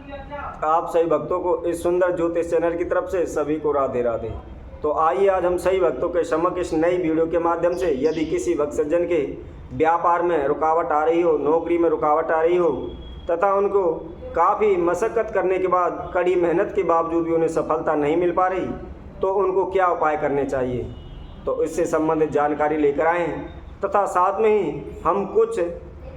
आप सभी भक्तों को इस सुंदर ज्योतिष चैनल की तरफ से सभी को राधे राधे। तो आइए आज हम सभी भक्तों के समक्ष इस नई वीडियो के माध्यम से यदि किसी भक्त सज्जन के व्यापार में रुकावट आ रही हो, नौकरी में रुकावट आ रही हो तथा उनको काफ़ी मशक्क़त करने के बाद कड़ी मेहनत के बावजूद भी उन्हें सफलता नहीं मिल पा रही, तो उनको क्या उपाय करने चाहिए, तो इससे संबंधित जानकारी लेकर आए हैं। तथा साथ में ही हम कुछ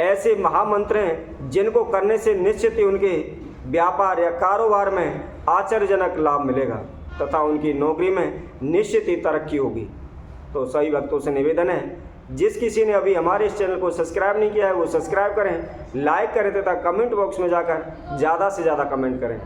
ऐसे महामंत्र हैं जिनको करने से निश्चित ही उनके व्यापार या कारोबार में आश्चर्यजनक लाभ मिलेगा तथा उनकी नौकरी में निश्चित ही तरक्की होगी। तो सभी भक्तों से निवेदन है, जिस किसी ने अभी हमारे इस चैनल को सब्सक्राइब नहीं किया है वो सब्सक्राइब करें, लाइक करें तथा कमेंट बॉक्स में जाकर ज़्यादा से ज़्यादा कमेंट करें।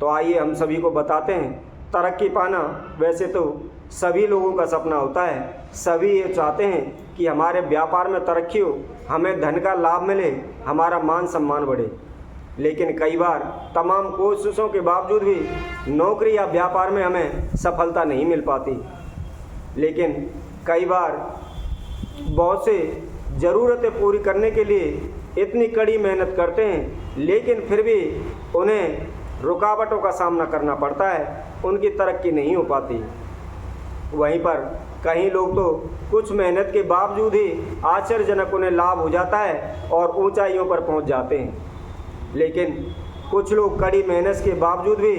तो आइए हम सभी को बताते हैं, तरक्की पाना वैसे तो सभी लोगों का सपना होता है। सभी ये चाहते हैं कि हमारे व्यापार में तरक्की हो, हमें धन का लाभ मिले, हमारा मान सम्मान बढ़े। लेकिन कई बार तमाम कोशिशों के बावजूद भी नौकरी या व्यापार में हमें सफलता नहीं मिल पाती। लेकिन कई बार बहुत से ज़रूरतें पूरी करने के लिए इतनी कड़ी मेहनत करते हैं, लेकिन फिर भी उन्हें रुकावटों का सामना करना पड़ता है, उनकी तरक्की नहीं हो पाती। वहीं पर कई लोग तो कुछ मेहनत के बावजूद ही आश्चर्यजनक उन्हें लाभ हो जाता है और ऊंचाइयों पर पहुंच जाते हैं। लेकिन कुछ लोग कड़ी मेहनत के बावजूद भी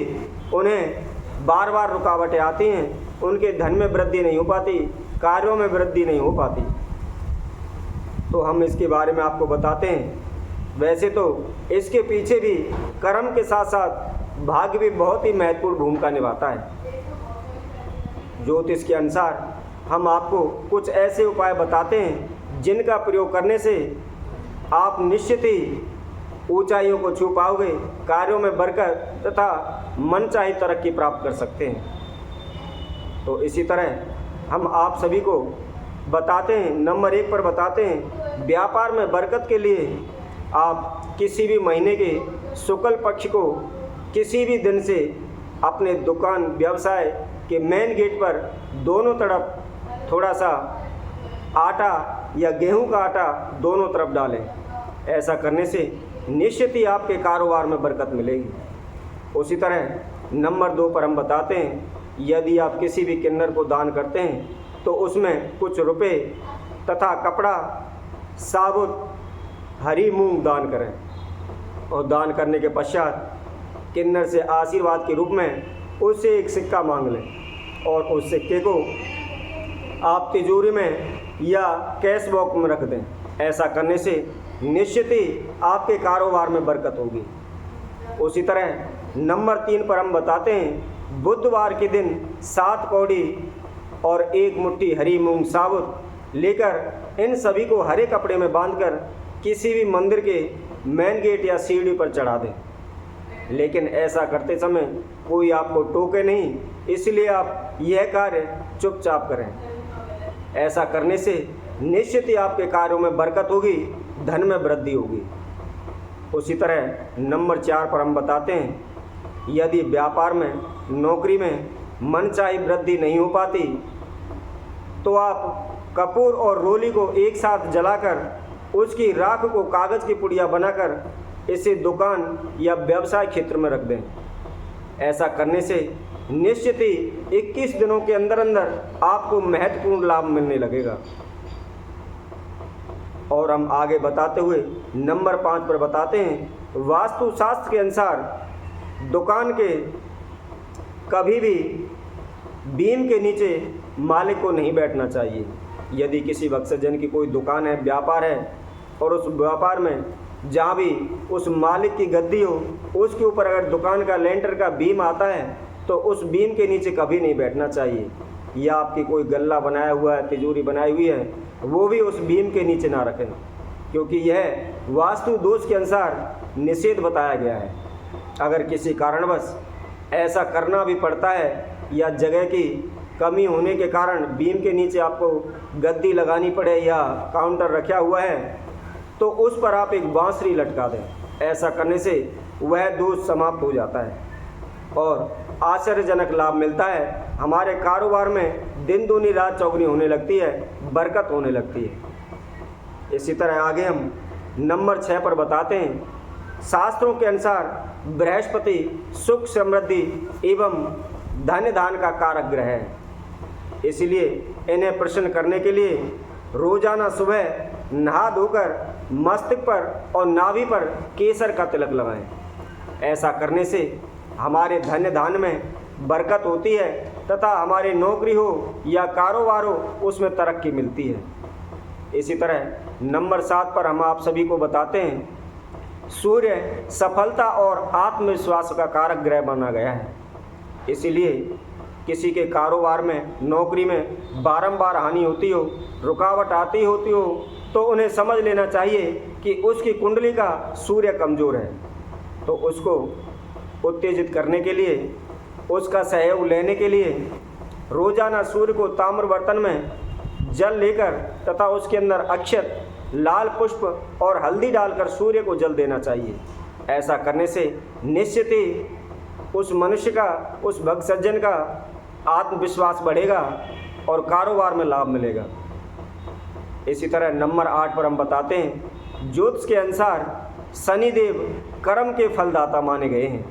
उन्हें बार बार रुकावटें आती हैं, उनके धन में वृद्धि नहीं हो पाती, कार्यों में वृद्धि नहीं हो पाती। तो हम इसके बारे में आपको बताते हैं। वैसे तो इसके पीछे भी कर्म के साथ साथ भाग्य भी बहुत ही महत्वपूर्ण भूमिका निभाता है। ज्योतिष के अनुसार हम आपको कुछ ऐसे उपाय बताते हैं जिनका प्रयोग करने से आप निश्चित ही ऊंचाइयों को छू पाओगे, कार्यों में बरकत तथा मनचाही तरक्की प्राप्त कर सकते हैं। तो इसी तरह हम आप सभी को बताते हैं, नंबर 1 पर बताते हैं, व्यापार में बरकत के लिए आप किसी भी महीने के शुक्ल पक्ष को किसी भी दिन से अपने दुकान व्यवसाय के मेन गेट पर दोनों तरफ थोड़ा सा आटा या गेहूं का आटा दोनों तरफ डालें। ऐसा करने से निश्चित ही आपके कारोबार में बरकत मिलेगी। उसी तरह नंबर 2 पर हम बताते हैं, यदि आप किसी भी किन्नर को दान करते हैं तो उसमें कुछ रुपए तथा कपड़ा, साबुत हरी मूंग दान करें और दान करने के पश्चात किन्नर से आशीर्वाद के रूप में उससे एक सिक्का मांग लें और उस सिक्के को आप तिजोरी में या कैश बॉक्स में रख दें। ऐसा करने से निश्चित ही आपके कारोबार में बरकत होगी। उसी तरह नंबर 3 पर हम बताते हैं, बुधवार के दिन 7 कौड़ी और 1 मुट्ठी हरी मूंग साबुत लेकर इन सभी को हरे कपड़े में बांधकर किसी भी मंदिर के मेन गेट या सीढ़ी पर चढ़ा दें। लेकिन ऐसा करते समय कोई आपको टोके नहीं, इसलिए आप यह कार्य चुपचाप करें। ऐसा करने से निश्चित ही आपके कार्यों में बरकत होगी, धन में वृद्धि होगी। उसी तरह नंबर 4 पर हम बताते हैं, यदि व्यापार में, नौकरी में मनचाही वृद्धि नहीं हो पाती तो आप कपूर और रोली को एक साथ जलाकर उसकी राख को कागज़ की पुड़िया बनाकर इसे दुकान या व्यवसाय क्षेत्र में रख दें। ऐसा करने से निश्चित ही 21 दिनों के अंदर अंदर आपको महत्वपूर्ण लाभ मिलने लगेगा। और हम आगे बताते हुए नंबर 5 पर बताते हैं, वास्तुशास्त्र के अनुसार दुकान के कभी भी बीम के नीचे मालिक को नहीं बैठना चाहिए। यदि किसी भक्त सज्जन की कोई दुकान है, व्यापार है और उस व्यापार में जहाँ भी उस मालिक की गद्दी हो उसके ऊपर अगर दुकान का लेंटर का बीम आता है तो उस बीम के नीचे कभी नहीं बैठना चाहिए। या आपकी कोई गल्ला बनाया हुआ है, तिजोरी बनाई हुई है, वो भी उस बीम के नीचे ना रखें, क्योंकि यह वास्तु दोष के अनुसार निषेध बताया गया है। अगर किसी कारणवश ऐसा करना भी पड़ता है या जगह की कमी होने के कारण बीम के नीचे आपको गद्दी लगानी पड़े या काउंटर रखा हुआ है, तो उस पर आप एक बांसुरी लटका दें। ऐसा करने से वह दोष समाप्त हो जाता है और आश्चर्यजनक लाभ मिलता है। हमारे कारोबार में दिन दूनी रात चौगुनी होने लगती है, बरकत होने लगती है। इसी तरह आगे हम नंबर 6 पर बताते हैं, शास्त्रों के अनुसार बृहस्पति सुख समृद्धि एवं धन धान का कारक ग्रह है। इसलिए इन्हें प्रसन्न करने के लिए रोजाना सुबह नहा धोकर मस्तक पर और नाभि पर केसर का तिलक लगाएं। ऐसा करने से हमारे धन्य धान में बरकत होती है तथा हमारी नौकरी हो या कारोबार हो उसमें तरक्की मिलती है। इसी तरह नंबर 7 पर हम आप सभी को बताते हैं, सूर्य सफलता और आत्मविश्वास का कारक ग्रह माना गया है। इसीलिए किसी के कारोबार में, नौकरी में बारंबार हानि होती हो, रुकावट आती होती हो, तो उन्हें समझ लेना चाहिए कि उसकी कुंडली का सूर्य कमज़ोर है। तो उसको उत्तेजित करने के लिए, उसका सहयोग लेने के लिए रोजाना सूर्य को ताम्र बर्तन में जल लेकर तथा उसके अंदर अक्षत, लाल पुष्प और हल्दी डालकर सूर्य को जल देना चाहिए। ऐसा करने से निश्चित ही उस मनुष्य का, उस भक्त सज्जन का आत्मविश्वास बढ़ेगा और कारोबार में लाभ मिलेगा। इसी तरह नंबर 8 पर हम बताते हैं, ज्योतिष के अनुसार शनिदेव कर्म के फलदाता माने गए हैं।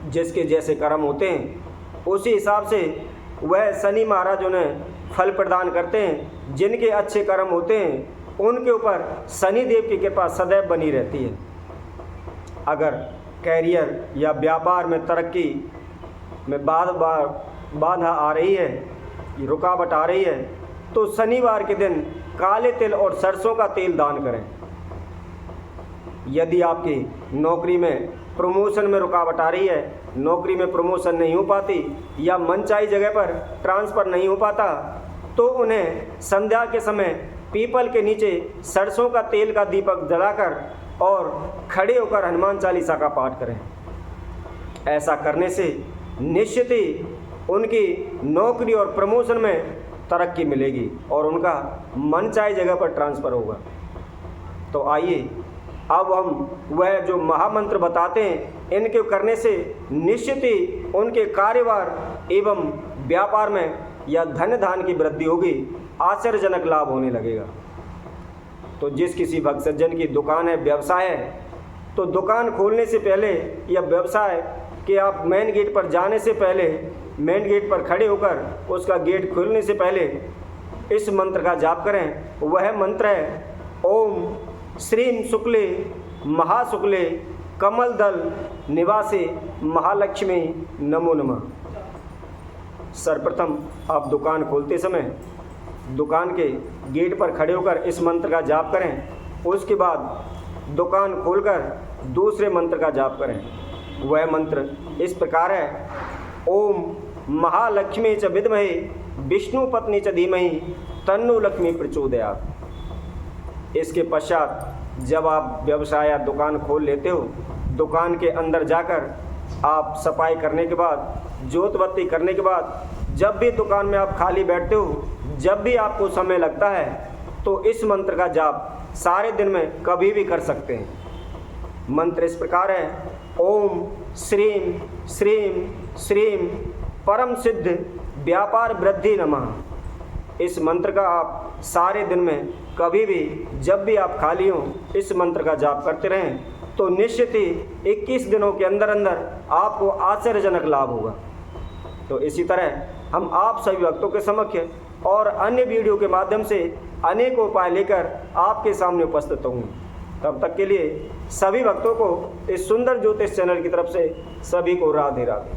जिसके जैसे कर्म होते हैं उसी हिसाब से वह शनि महाराज उन्हें फल प्रदान करते हैं। जिनके अच्छे कर्म होते हैं उनके ऊपर शनिदेव की कृपा सदैव बनी रहती है। अगर कैरियर या व्यापार में तरक्की में बाधा आ रही है, रुकावट आ रही है, तो शनिवार के दिन काले तिल और सरसों का तेल दान करें। यदि आपकी नौकरी में प्रमोशन में रुकावट आ रही है, नौकरी में प्रमोशन नहीं हो पाती या मनचाही जगह पर ट्रांसफ़र नहीं हो पाता, तो उन्हें संध्या के समय पीपल के नीचे सरसों का तेल का दीपक जलाकर और खड़े होकर हनुमान चालीसा का पाठ करें। ऐसा करने से निश्चित ही उनकी नौकरी और प्रमोशन में तरक्की मिलेगी और उनका मनचाही जगह पर ट्रांसफ़र होगा। तो आइए अब हम वह जो महामंत्र बताते हैं, इनके करने से निश्चित ही उनके कारोबार एवं व्यापार में या धन धान की वृद्धि होगी, आश्चर्यजनक लाभ होने लगेगा। तो जिस किसी भक्त सज्जन की दुकान है, व्यवसाय है, तो दुकान खोलने से पहले या व्यवसाय कि आप मेन गेट पर जाने से पहले, मेन गेट पर खड़े होकर उसका गेट खोलने से पहले इस मंत्र का जाप करें। वह मंत्र है, ओम श्रीम शुक्ले महाशुक्ले कमल दल निवासे महालक्ष्मी नमो नमः। सर्वप्रथम आप दुकान खोलते समय दुकान के गेट पर खड़े होकर इस मंत्र का जाप करें। उसके बाद दुकान खोलकर दूसरे मंत्र का जाप करें। वह मंत्र इस प्रकार है, ओम महालक्ष्मी च विद्महे विष्णु पत्नी च धीमहि तन्नो लक्ष्मी प्रचोदयात्। इसके पश्चात जब आप व्यवसाय या दुकान खोल लेते हो, दुकान के अंदर जाकर आप सफाई करने के बाद, जोत बत्ती करने के बाद, जब भी दुकान में आप खाली बैठते हो, जब भी आपको समय लगता है, तो इस मंत्र का जाप सारे दिन में कभी भी कर सकते हैं। मंत्र इस प्रकार है, ओम श्रीम श्रीम श्रीम परम सिद्ध व्यापार वृद्धि नमः। इस मंत्र का आप सारे दिन में कभी भी, जब भी आप खाली हों, इस मंत्र का जाप करते रहें, तो निश्चित ही 21 दिनों के अंदर अंदर आपको आश्चर्यजनक लाभ होगा। तो इसी तरह हम आप सभी भक्तों के समक्ष और अन्य वीडियो के माध्यम से अनेक उपाय लेकर आपके सामने उपस्थित होंगे। तब तक के लिए सभी भक्तों को इस सुंदर ज्योतिष चैनल की तरफ से सभी को राधे राधे।